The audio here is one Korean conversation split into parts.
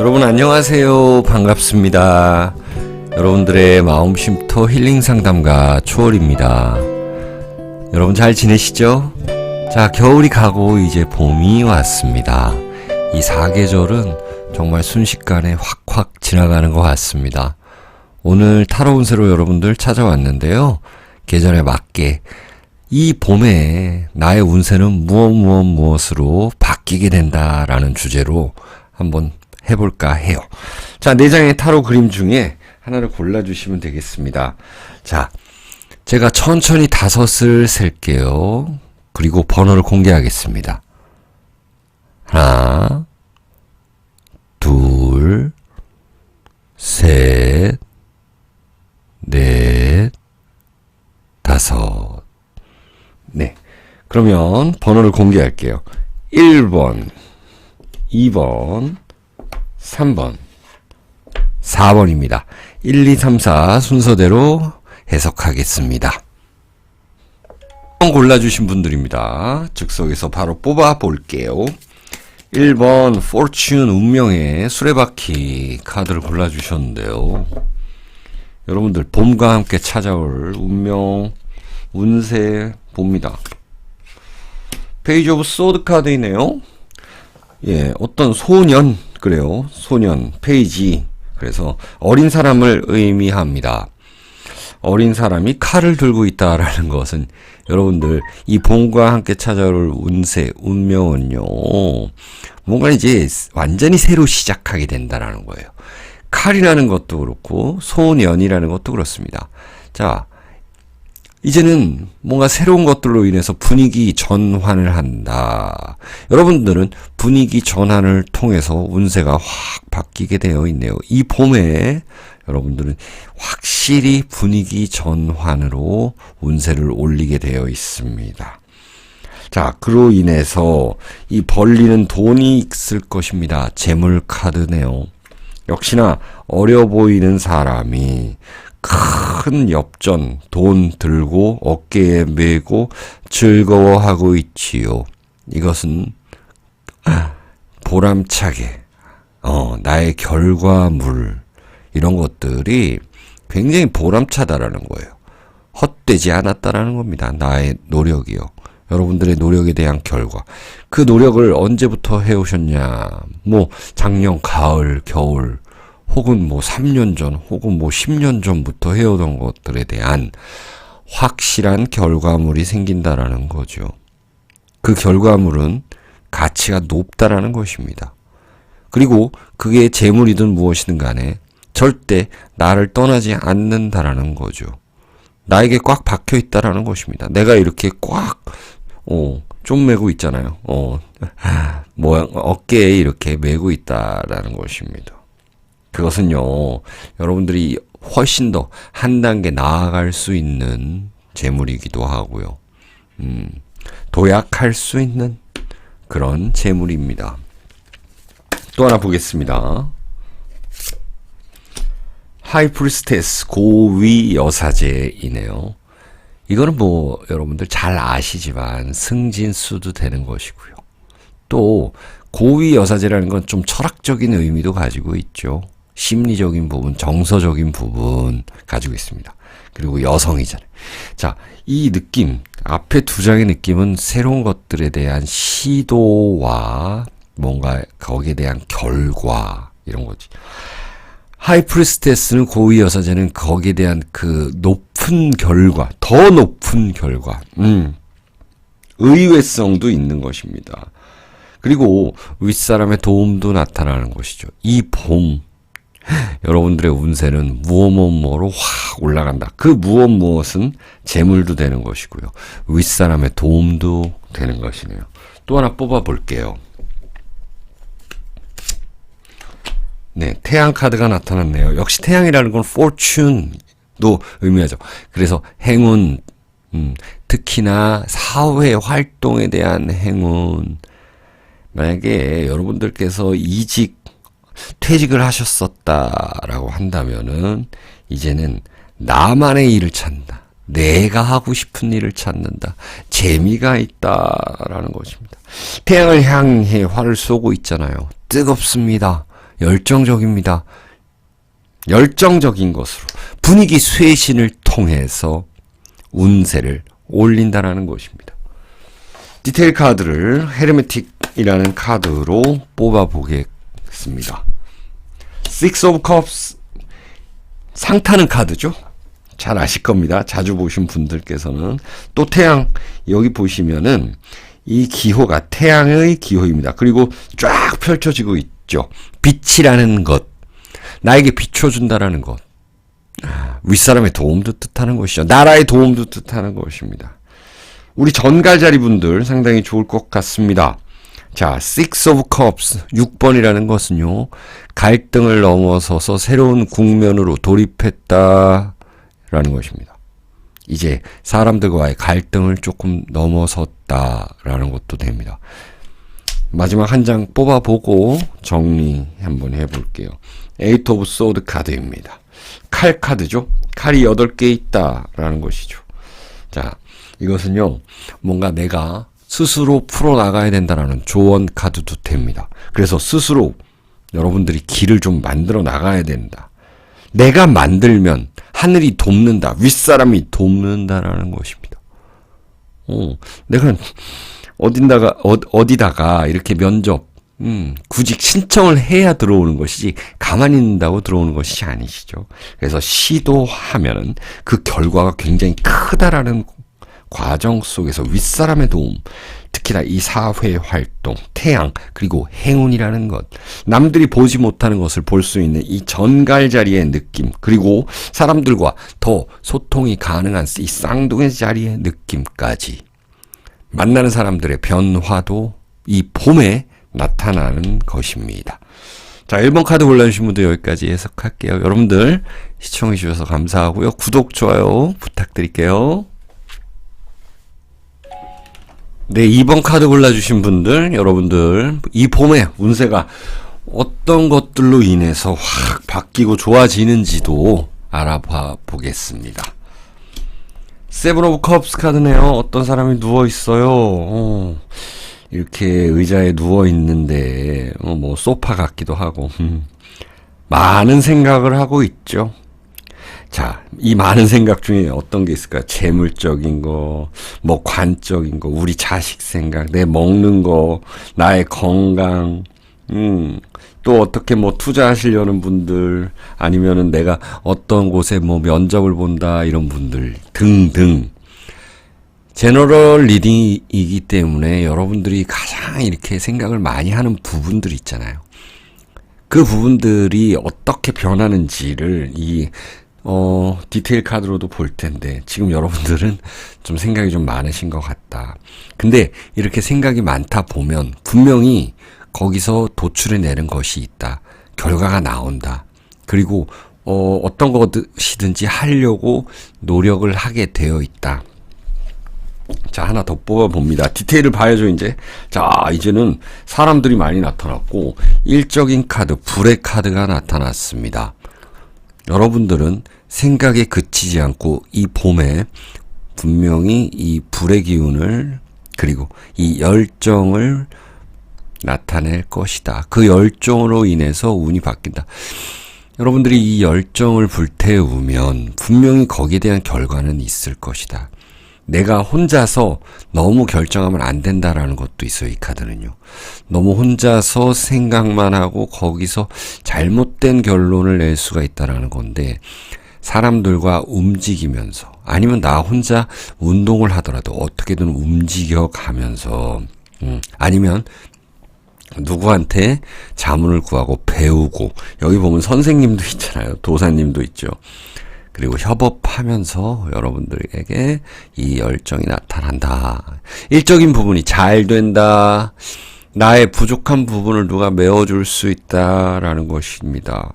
여러분 안녕하세요. 반갑습니다. 여러분들의 마음 쉼터 힐링 상담가 초월입니다. 여러분 잘 지내시죠? 자, 겨울이 가고 이제 봄이 왔습니다. 이 사계절은 정말 순식간에 확확 지나가는 것 같습니다. 오늘 타로 운세로 여러분들 찾아왔는데요. 계절에 맞게 이 봄에 나의 운세는 무엇으로 바뀌게 된다라는 주제로 한번 해볼까 해요. 자, 4장의 타로 그림 중에 하나를 골라주시면 되겠습니다. 자, 제가 천천히 5을 셀게요. 그리고 번호를 공개하겠습니다. 하나, 둘, 셋, 넷, 5. 네. 그러면 번호를 공개할게요. 1번, 2번, 3번, 4번입니다. 1, 2, 3, 4 순서대로 해석하겠습니다. 골라주신 분들입니다. 즉석에서 바로 뽑아 볼게요. 1번 Fortune 운명의 수레바퀴 카드를 골라주셨는데요. 여러분들 봄과 함께 찾아올 운명 운세 봅니다. 페이지 오브 소드 카드이네요. 예, 어떤 소년, 그래요. 소년, 페이지. 그래서 어린 사람을 의미합니다. 어린 사람이 칼을 들고 있다라는 것은 여러분들 이 봄과 함께 찾아올 운세, 운명은요. 뭔가 이제 완전히 새로 시작하게 된다라는 거예요. 칼이라는 것도 그렇고 소년이라는 것도 그렇습니다. 자, 이제는 뭔가 새로운 것들로 인해서 분위기 전환을 한다. 여러분들은 분위기 전환을 통해서 운세가 확 바뀌게 되어 있네요. 이 봄에 여러분들은 확실히 분위기 전환으로 운세를 올리게 되어 있습니다. 자, 그로 인해서 이 벌리는 돈이 있을 것입니다. 재물 카드네요. 역시나 어려 보이는 사람이 큰 엽전, 돈 들고 어깨에 메고 즐거워하고 있지요. 이것은 보람차게 나의 결과물 이런 것들이 굉장히 보람차다라는 거예요. 헛되지 않았다라는 겁니다. 나의 노력이요. 여러분들의 노력에 대한 결과. 그 노력을 언제부터 해오셨냐. 뭐 작년 가을, 겨울 혹은 뭐 3년 전, 혹은 뭐 10년 전부터 해오던 것들에 대한 확실한 결과물이 생긴다라는 거죠. 그 결과물은 가치가 높다라는 것입니다. 그리고 그게 재물이든 무엇이든 간에 절대 나를 떠나지 않는다라는 거죠. 나에게 꽉 박혀 있다라는 것입니다. 내가 이렇게 꽉, 좀 메고 있잖아요. 어깨에 이렇게 메고 있다라는 것입니다. 그것은요, 여러분들이 훨씬 더 한 단계 나아갈 수 있는 재물이기도 하고요. 도약할 수 있는 그런 재물입니다. 또 하나 보겠습니다. 하이프리스테스 고위 여사제이네요. 이거는 뭐 여러분들 잘 아시지만 승진수도 되는 것이고요. 또 고위 여사제라는 건 좀 철학적인 의미도 가지고 있죠. 심리적인 부분, 정서적인 부분 가지고 있습니다. 그리고 여성이잖아요. 자, 이 느낌, 앞에 2장의 느낌은 새로운 것들에 대한 시도와 뭔가 거기에 대한 결과 이런 거지. 하이프리스테스는 고위 여사제는 거기에 대한 그 높은 결과, 더 높은 결과, 의외성도 있는 것입니다. 그리고 윗사람의 도움도 나타나는 것이죠. 이 봄, 여러분들의 운세는 무엇으로 확 올라간다. 그 무엇은 재물도 되는 것이고요. 윗사람의 도움도 되는 것이네요. 또 하나 뽑아 볼게요. 네, 태양 카드가 나타났네요. 역시 태양이라는 건 fortune도 의미하죠. 그래서 행운, 특히나 사회 활동에 대한 행운. 만약에 여러분들께서 퇴직을 하셨었다라고 한다면은 이제는 나만의 일을 찾는다. 내가 하고 싶은 일을 찾는다. 재미가 있다라는 것입니다. 태양을 향해 활을 쏘고 있잖아요. 뜨겁습니다. 열정적입니다. 열정적인 것으로 분위기 쇄신을 통해서 운세를 올린다라는 것입니다. 디테일 카드를 헤르메틱이라는 카드로 뽑아보겠습니다. Six of Cups, 상타는 카드죠. 잘 아실 겁니다. 자주 보신 분들께서는. 또 태양, 여기 보시면은 이 기호가 태양의 기호입니다. 그리고 쫙 펼쳐지고 있죠. 빛이라는 것, 나에게 비춰준다라는 것, 윗사람의 도움도 뜻하는 것이죠. 나라의 도움도 뜻하는 것입니다. 우리 전갈자리 분들 상당히 좋을 것 같습니다. 자, Six of Cups 6번이라는 것은요, 갈등을 넘어서서 새로운 국면으로 돌입했다라는 것입니다. 이제 사람들과의 갈등을 조금 넘어섰다라는 것도 됩니다. 마지막 한 장 뽑아보고 정리 한번 해볼게요. Eight of Swords 카드입니다. 칼 카드죠. 칼이 8개 있다라는 것이죠. 자, 이것은요, 뭔가 내가 스스로 풀어나가야 된다라는 조언 카드도 됩니다. 그래서 스스로 여러분들이 길을 좀 만들어 나가야 된다. 내가 만들면 하늘이 돕는다. 윗사람이 돕는다라는 것입니다. 내가 어디다가 이렇게 면접, 구직 신청을 해야 들어오는 것이지 가만히 있는다고 들어오는 것이 아니시죠. 그래서 시도하면은 그 결과가 굉장히 크다라는 과정 속에서 윗사람의 도움, 특히나 이 사회활동, 태양, 그리고 행운이라는 것, 남들이 보지 못하는 것을 볼 수 있는 이 전갈자리의 느낌, 그리고 사람들과 더 소통이 가능한 이 쌍둥이 자리의 느낌까지, 만나는 사람들의 변화도 이 봄에 나타나는 것입니다. 자, 1번 카드 골라주신 분들 여기까지 해석할게요. 여러분들 시청해주셔서 감사하고요. 구독, 좋아요 부탁드릴게요. 네, 2번 카드 골라주신 분들, 여러분들 이 봄에 운세가 어떤 것들로 인해서 확 바뀌고 좋아지는지도 알아봐 보겠습니다. 세븐 오브 컵스 카드네요. 어떤 사람이 누워있어요. 이렇게 의자에 누워있는데 뭐 소파 같기도 하고 많은 생각을 하고 있죠. 자, 이 많은 생각 중에 어떤 게 있을까요? 재물적인 거, 뭐 관적인 거, 우리 자식 생각, 내 먹는 거, 나의 건강, 또 어떻게 뭐 투자하시려는 분들, 아니면은 내가 어떤 곳에 뭐 면접을 본다, 이런 분들 등등. 제너럴 리딩이기 때문에 여러분들이 가장 이렇게 생각을 많이 하는 부분들이 있잖아요. 그 부분들이 어떻게 변하는지를 디테일 카드로도 볼 텐데, 지금 여러분들은 좀 생각이 좀 많으신 것 같다. 근데 이렇게 생각이 많다 보면 분명히 거기서 도출해내는 것이 있다. 결과가 나온다. 그리고 어떤 것이든지 하려고 노력을 하게 되어 있다. 자, 하나 더 뽑아봅니다. 디테일을 봐야죠, 이제. 자, 이제는 사람들이 많이 나타났고, 일적인 카드, 불의 카드가 나타났습니다. 여러분들은 생각에 그치지 않고 이 봄에 분명히 이 불의 기운을, 그리고 이 열정을 나타낼 것이다. 그 열정으로 인해서 운이 바뀐다. 여러분들이 이 열정을 불태우면 분명히 거기에 대한 결과는 있을 것이다. 내가 혼자서 너무 결정하면 안 된다라는 것도 있어요, 이 카드는요. 너무 혼자서 생각만 하고 거기서 잘못된 결론을 낼 수가 있다라는 건데, 사람들과 움직이면서, 아니면 나 혼자 운동을 하더라도 어떻게든 움직여 가면서, 아니면 누구한테 자문을 구하고 배우고, 여기 보면 선생님도 있잖아요. 도사님도 있죠. 그리고 협업하면서 여러분들에게 이 열정이 나타난다. 일적인 부분이 잘 된다. 나의 부족한 부분을 누가 메워줄 수 있다라는 것입니다.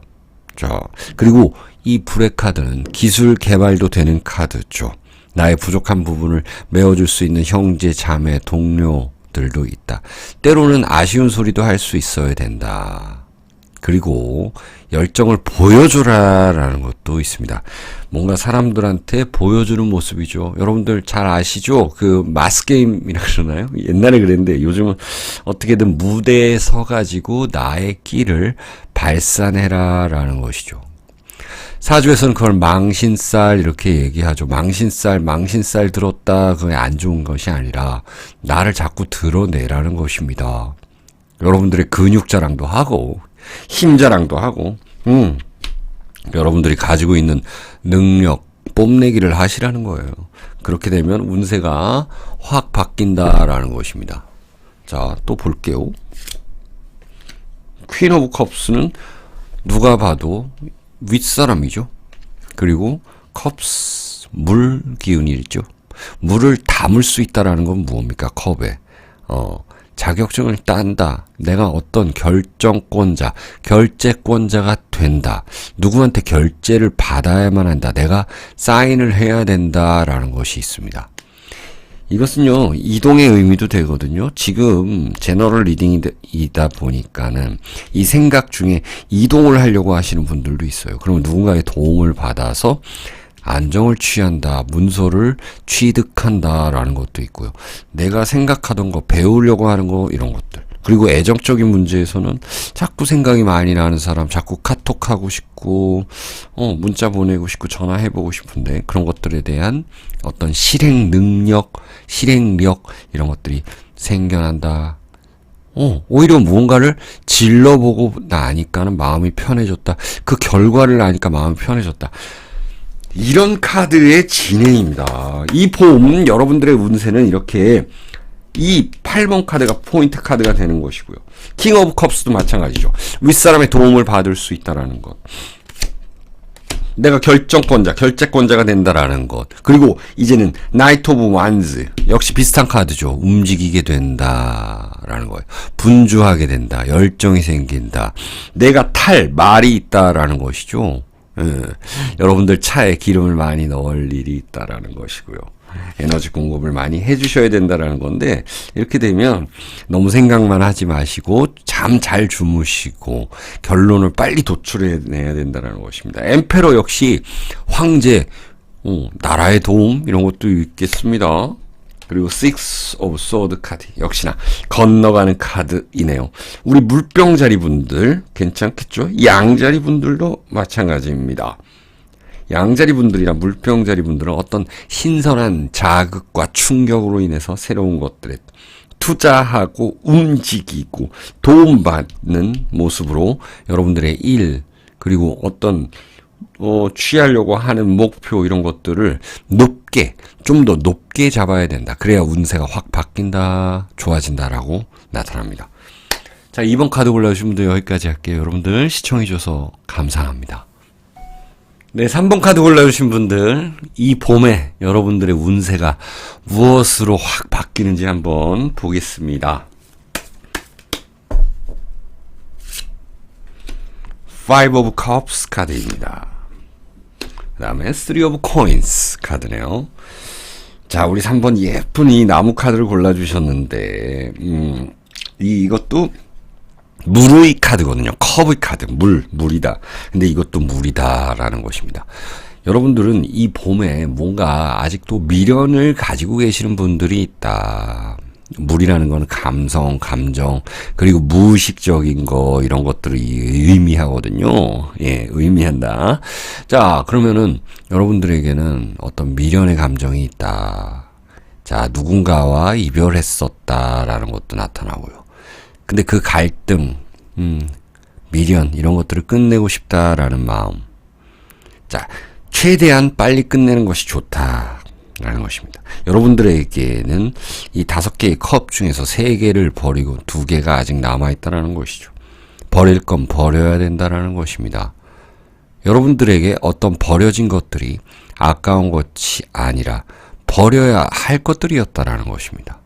자, 그리고 이 불의 카드는 기술 개발도 되는 카드죠. 나의 부족한 부분을 메워줄 수 있는 형제, 자매, 동료들도 있다. 때로는 아쉬운 소리도 할 수 있어야 된다. 그리고 열정을 보여줘라라는 것도 있습니다. 뭔가 사람들한테 보여주는 모습이죠. 여러분들 잘 아시죠? 그 마스게임이라 그러나요? 옛날에 그랬는데 요즘은 어떻게든 무대에 서가지고 나의 끼를 발산해라라는 것이죠. 사주에서는 그걸 망신살 이렇게 얘기하죠. 망신살 들었다 그게 안 좋은 것이 아니라 나를 자꾸 드러내라는 것입니다. 여러분들의 근육 자랑도 하고 힘 자랑도 하고 여러분들이 가지고 있는 능력 뽐내기를 하시라는 거예요. 그렇게 되면 운세가 확 바뀐다라는 것입니다. 자, 또 볼게요. 퀸 오브 컵스는 누가 봐도 윗사람이죠. 그리고 컵스 물 기운이 있죠. 물을 담을 수 있다라는 건 무엇입니까? 컵에 자격증을 딴다. 내가 어떤 결정권자, 결재권자가 된다. 누구한테 결재를 받아야만 한다. 내가 사인을 해야 된다라는 것이 있습니다. 이것은요, 이동의 의미도 되거든요. 지금 제너럴 리딩이다 보니까는 이 생각 중에 이동을 하려고 하시는 분들도 있어요. 그러면 누군가의 도움을 받아서 안정을 취한다, 문서를 취득한다라는 것도 있고요. 내가 생각하던 거, 배우려고 하는 거, 이런 것들. 그리고 애정적인 문제에서는 자꾸 생각이 많이 나는 사람, 자꾸 카톡하고 싶고, 문자 보내고 싶고, 전화해보고 싶은데, 그런 것들에 대한 어떤 실행 능력, 실행력, 이런 것들이 생겨난다. 오히려 무언가를 질러보고 나니까는 마음이 편해졌다. 그 결과를 아니까 마음이 편해졌다. 이런 카드의 진행입니다. 이 봄 여러분들의 운세는 이렇게 이 8번 카드가 포인트 카드가 되는 것이고요. 킹 오브 컵스도 마찬가지죠. 윗사람의 도움을 받을 수 있다라는 것. 내가 결재권자가 된다라는 것. 그리고 이제는 나이트 오브 완즈. 역시 비슷한 카드죠. 움직이게 된다라는 거예요. 분주하게 된다. 열정이 생긴다. 내가 말이 있다라는 것이죠. 여러분들 차에 기름을 많이 넣을 일이 있다라는 것이고요. 에너지 공급을 많이 해주셔야 된다라는 건데, 이렇게 되면 너무 생각만 하지 마시고 잠 잘 주무시고 결론을 빨리 도출해내야 된다라는 것입니다. 엠페러 역시 황제, 나라의 도움 이런 것도 있겠습니다. 그리고 Six of Swords 카드 역시나 건너가는 카드이네요. 우리 물병자리 분들 괜찮겠죠? 양자리 분들도 마찬가지입니다. 양자리 분들이나 물병자리 분들은 어떤 신선한 자극과 충격으로 인해서 새로운 것들에 투자하고 움직이고 도움받는 모습으로 여러분들의 일, 그리고 어떤 취하려고 하는 목표 이런 것들을 좀 더 높게 잡아야 된다. 그래야 운세가 확 바뀐다, 좋아진다라고 나타납니다. 자, 2번 카드 골라주신 분들 여기까지 할게요. 여러분들 시청해주셔서 감사합니다. 네, 3번 카드 골라주신 분들, 이 봄에 여러분들의 운세가 무엇으로 확 바뀌는지 한번 보겠습니다. Five of Cups 카드입니다. 그 다음에 Three of Coins 카드네요. 자, 우리 3번 예쁜 이 나무 카드를 골라주셨는데, 이것도 물의 카드거든요. 컵의 카드, 물이다. 근데 이것도 물이다라는 것입니다. 여러분들은 이 봄에 뭔가 아직도 미련을 가지고 계시는 분들이 있다. 물이라는 건 감성, 감정, 그리고 무의식적인 거, 이런 것들을 의미하거든요. 예, 의미한다. 자, 그러면은 여러분들에게는 어떤 미련의 감정이 있다. 자, 누군가와 이별했었다라는 것도 나타나고요. 근데 그 갈등, 미련, 이런 것들을 끝내고 싶다라는 마음. 자, 최대한 빨리 끝내는 것이 좋다라는 것입니다. 여러분들에게는 이 5개의 컵 중에서 3개를 버리고 2개가 아직 남아있다라는 것이죠. 버릴 건 버려야 된다라는 것입니다. 여러분들에게 어떤 버려진 것들이 아까운 것이 아니라 버려야 할 것들이었다라는 것입니다.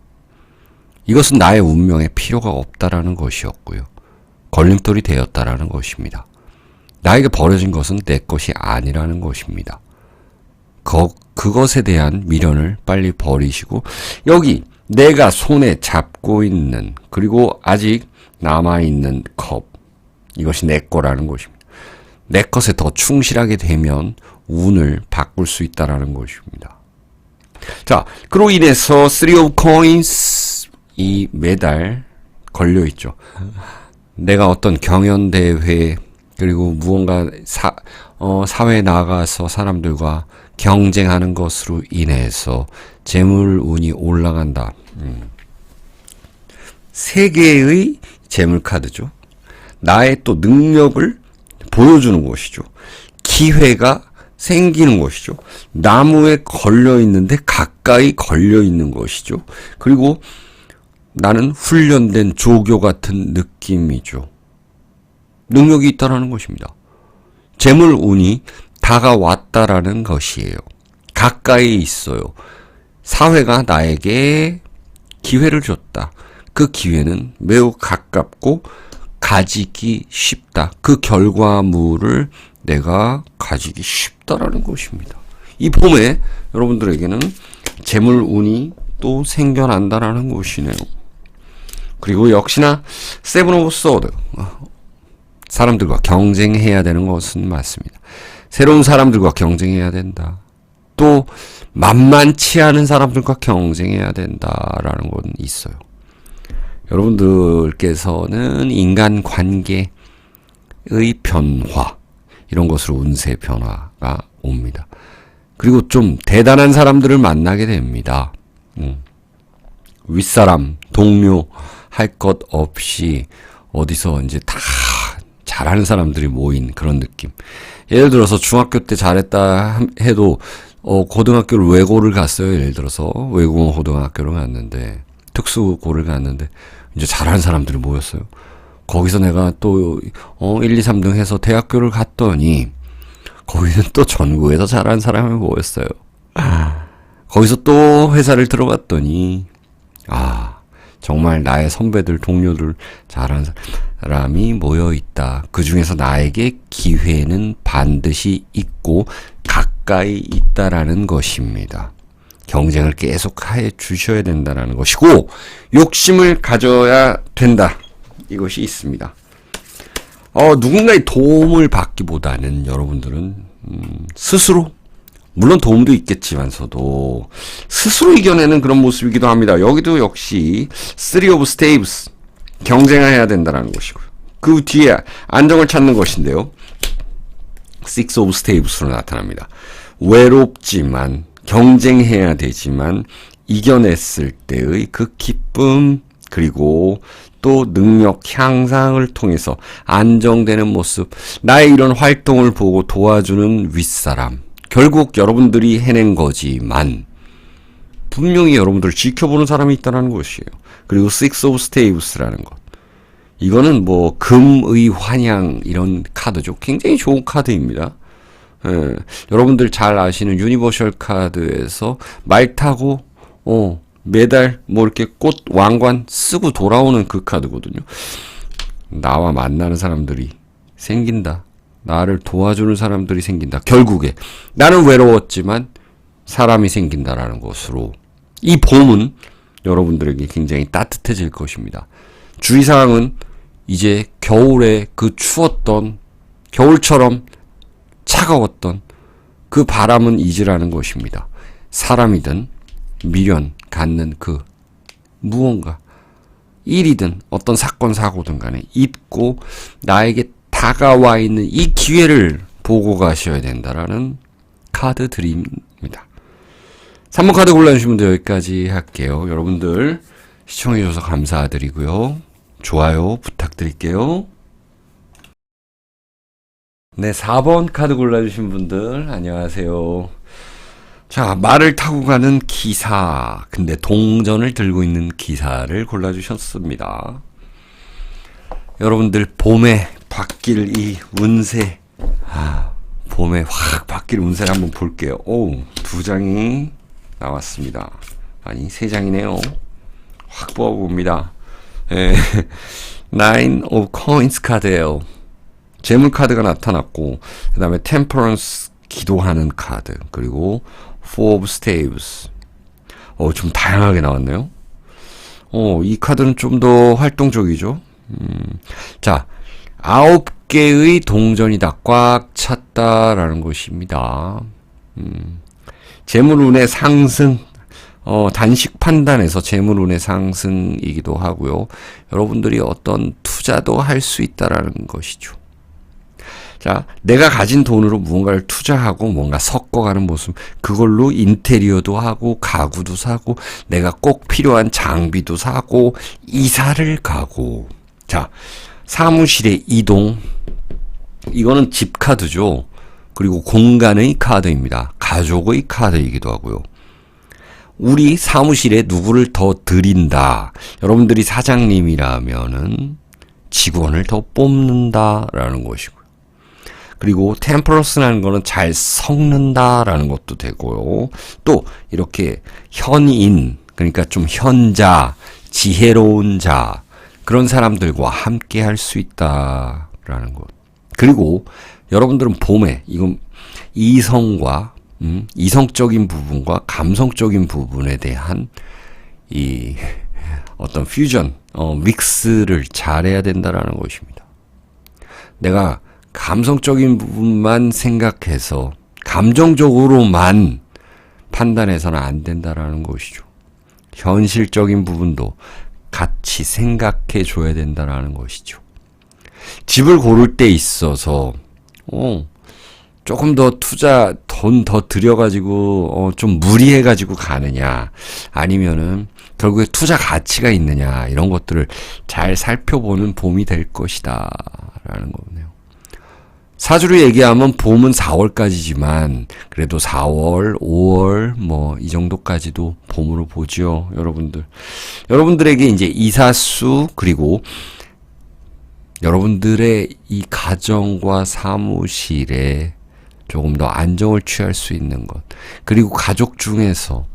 이것은 나의 운명에 필요가 없다라는 것이었고요. 걸림돌이 되었다라는 것입니다. 나에게 버려진 것은 내 것이 아니라는 것입니다. 그것에 대한 미련을 빨리 버리시고, 여기 내가 손에 잡고 있는, 그리고 아직 남아있는 컵, 이것이 내 거라는 것입니다. 내 것에 더 충실하게 되면 운을 바꿀 수 있다라는 것입니다. 자, 그로 인해서 Three of Coins 이 매달 걸려 있죠. 내가 어떤 경연대회 그리고 무언가 사회에 나가서 사람들과 경쟁하는 것으로 인해서 재물운이 올라간다. 세 개의 재물 카드죠. 나의 또 능력을 보여주는 것이죠. 기회가 생기는 것이죠. 나무에 걸려 있는데 가까이 걸려 있는 것이죠. 그리고 나는 훈련된 조교 같은 느낌이죠. 능력이 있다라는 것입니다. 재물운이 다가왔다라는 것이에요. 가까이 있어요. 사회가 나에게 기회를 줬다. 그 기회는 매우 가깝고 가지기 쉽다. 그 결과물을 내가 가지기 쉽다라는 것입니다. 이 봄에 여러분들에게는 재물운이 또 생겨난다라는 것이네요. 그리고 역시나 세븐 오브 소드, 사람들과 경쟁해야 되는 것은 맞습니다. 새로운 사람들과 경쟁해야 된다. 또 만만치 않은 사람들과 경쟁해야 된다라는 건 있어요. 여러분들께서는 인간관계의 변화, 이런 것으로 운세 변화가 옵니다. 그리고 좀 대단한 사람들을 만나게 됩니다. 윗사람, 동료 할 것 없이 어디서 이제 다 잘하는 사람들이 모인 그런 느낌. 예를 들어서 중학교 때 잘했다 해도 고등학교를 외고를 갔어요. 예를 들어서 외국어 고등학교를 갔는데 특수고를 갔는데 이제 잘하는 사람들이 모였어요. 거기서 내가 또 1, 2, 3등 해서 대학교를 갔더니 거기는 또 전국에서 잘하는 사람이 모였어요. 거기서 또 회사를 들어갔더니 정말 나의 선배들, 동료들, 잘하는 사람이 모여있다. 그 중에서 나에게 기회는 반드시 있고 가까이 있다라는 것입니다. 경쟁을 계속 해 주셔야 된다는 것이고 욕심을 가져야 된다. 이것이 있습니다. 누군가의 도움을 받기보다는 여러분들은 스스로, 물론 도움도 있겠지만서도 스스로 이겨내는 그런 모습이기도 합니다. 여기도 역시 Three of Staves, 경쟁해야 된다는 것이고요. 그 뒤에 안정을 찾는 것인데요. Six of Staves로 나타납니다. 외롭지만 경쟁해야 되지만 이겨냈을 때의 그 기쁨, 그리고 또 능력 향상을 통해서 안정되는 모습, 나의 이런 활동을 보고 도와주는 윗사람, 결국 여러분들이 해낸 거지만 분명히 여러분들을 지켜보는 사람이 있다는 것이에요. 그리고 Six of Staves라는 것, 이거는 뭐 금의 환향 이런 카드죠. 굉장히 좋은 카드입니다. 여러분들 잘 아시는 유니버셜 카드에서 말 타고 매달 뭐 이렇게 꽃 왕관 쓰고 돌아오는 그 카드거든요. 나와 만나는 사람들이 생긴다. 나를 도와주는 사람들이 생긴다. 결국에 나는 외로웠지만 사람이 생긴다라는 것으로 이 봄은 여러분들에게 굉장히 따뜻해질 것입니다. 주의사항은 이제 겨울에 그 추웠던, 겨울처럼 차가웠던 그 바람은 잊으라는 것입니다. 사람이든 미련 갖는 그 무언가, 일이든 어떤 사건 사고든 간에 잊고 나에게 다가와 있는 이 기회를 보고 가셔야 된다라는 카드 드립니다. 3번 카드 골라주신 분들 여기까지 할게요. 여러분들 시청해주셔서 감사드리고요. 좋아요 부탁드릴게요. 네, 4번 카드 골라주신 분들 안녕하세요. 자, 말을 타고 가는 기사, 근데 동전을 들고 있는 기사를 골라주셨습니다. 여러분들 봄에 바뀔 이 운세, 봄에 확 바뀔 운세를 한번 볼게요. 오, 2장이 나왔습니다. 아니 3장이네요. 확 뽑아봅니다. Nine of Coins 카드예요. 재물 카드가 나타났고, 그 다음에 Temperance, 기도하는 카드, 그리고 Four of Staves. 좀 다양하게 나왔네요. 이 카드는 좀 더 활동적이죠. 자, 9개의 동전이 다 꽉 찼다라는 것입니다. 재물운의 상승, 단식 판단에서 재물운의 상승이기도 하고요. 여러분들이 어떤 투자도 할 수 있다라는 것이죠. 자, 내가 가진 돈으로 무언가를 투자하고 뭔가 섞어가는 모습, 그걸로 인테리어도 하고 가구도 사고 내가 꼭 필요한 장비도 사고 이사를 가고, 자, 사무실의 이동, 이거는 집 카드죠. 그리고 공간의 카드입니다. 가족의 카드이기도 하고요. 우리 사무실에 누구를 더 들인다. 여러분들이 사장님이라면은 직원을 더 뽑는다라는 것이고요. 그리고 템플러스라는 거는 잘 섞는다라는 것도 되고요. 또 이렇게 현인, 그러니까 좀 현자, 지혜로운 자, 그런 사람들과 함께 할 수 있다라는 것. 그리고 여러분들은 봄에 이건 이성과 이성적인 부분과 감성적인 부분에 대한 이 어떤 퓨전, 믹스를 잘해야 된다라는 것입니다. 내가 감성적인 부분만 생각해서 감정적으로만 판단해서는 안 된다라는 것이죠. 현실적인 부분도 같이 생각해 줘야 된다라는 것이죠. 집을 고를 때 있어서 조금 더 돈 더 들여가지고 좀 무리해가지고 가느냐, 아니면은 결국에 투자 가치가 있느냐, 이런 것들을 잘 살펴보는 봄이 될 것이다 라는 거네요. 사주로 얘기하면 봄은 4월까지지만 그래도 4월, 5월 뭐 이 정도까지도 봄으로 보죠. 여러분들에게 이제 이사수, 그리고 여러분들의 이 가정과 사무실에 조금 더 안정을 취할 수 있는 것, 그리고 가족 중에서,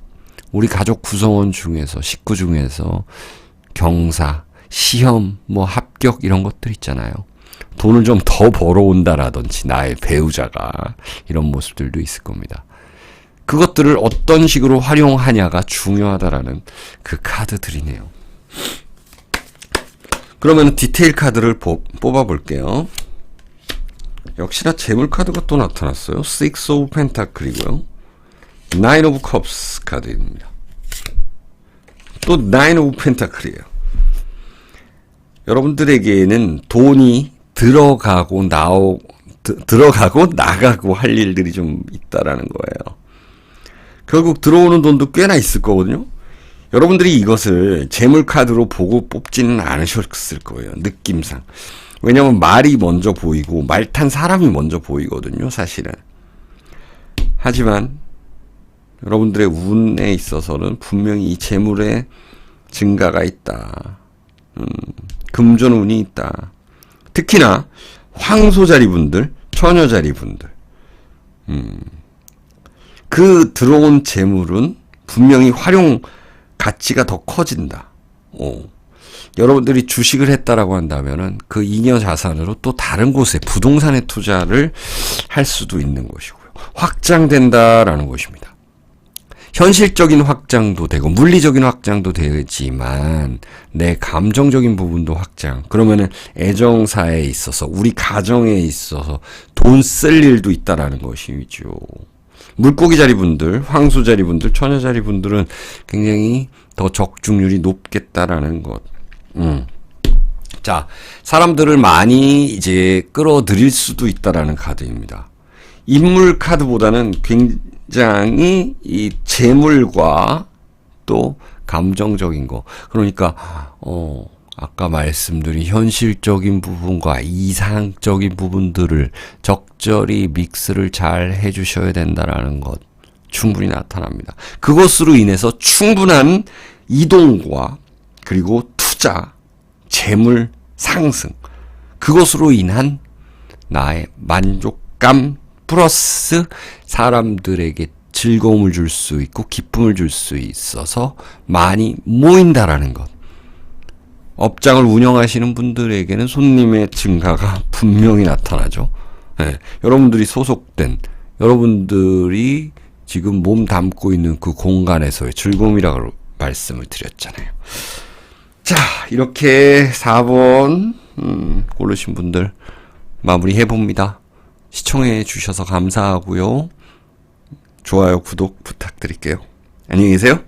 우리 가족 구성원 중에서, 식구 중에서 경사, 시험, 뭐 합격 이런 것들 있잖아요. 돈을 좀 더 벌어온다라든지 나의 배우자가, 이런 모습들도 있을 겁니다. 그것들을 어떤 식으로 활용하냐가 중요하다라는 그 카드들이네요. 그러면 디테일 카드를 뽑아볼게요. 역시나 재물 카드가 또 나타났어요. Six of Pentacle이고요. Nine of Cups 카드입니다. 또 Nine of Pentacle이에요. 여러분들에게는 돈이 들어가고 나가고 할 일들이 좀 있다라는 거예요. 결국 들어오는 돈도 꽤나 있을 거거든요. 여러분들이 이것을 재물 카드로 보고 뽑지는 않으셨을 거예요. 느낌상. 왜냐면 말이 먼저 보이고 말 탄 사람이 먼저 보이거든요, 사실은. 하지만 여러분들의 운에 있어서는 분명히 이 재물의 증가가 있다. 금전운이 있다. 특히나 황소자리 분들, 처녀자리 분들. 그 들어온 재물은 분명히 활용 가치가 더 커진다. 여러분들이 주식을 했다라고 한다면은 그 잉여 자산으로 또 다른 곳에 부동산에 투자를 할 수도 있는 것이고요. 확장된다라는 것입니다. 현실적인 확장도 되고 물리적인 확장도 되지만 내 감정적인 부분도 확장. 그러면은 애정사에 있어서, 우리 가정에 있어서 돈 쓸 일도 있다라는 것이죠. 물고기 자리 분들, 황소 자리 분들, 처녀 자리 분들은 굉장히 더 적중률이 높겠다라는 것. 자, 사람들을 많이 이제 끌어들일 수도 있다라는 카드입니다. 인물 카드보다는 굉장히 이 재물과 또 감정적인 거. 그러니까, 아까 말씀드린 현실적인 부분과 이상적인 부분들을 적절히 믹스를 잘 해주셔야 된다라는 것 충분히 나타납니다. 그것으로 인해서 충분한 이동과 그리고 투자, 재물 상승, 그것으로 인한 나의 만족감 플러스 사람들에게 즐거움을 줄 수 있고 기쁨을 줄 수 있어서 많이 모인다라는 것. 업장을 운영하시는 분들에게는 손님의 증가가 분명히 나타나죠. 네, 여러분들이 소속된, 여러분들이 지금 몸 담고 있는 그 공간에서의 즐거움이라고 말씀을 드렸잖아요. 자, 이렇게 4번 고르신 분들 마무리해봅니다. 시청해주셔서 감사하고요. 좋아요, 구독 부탁드릴게요. 안녕히 계세요.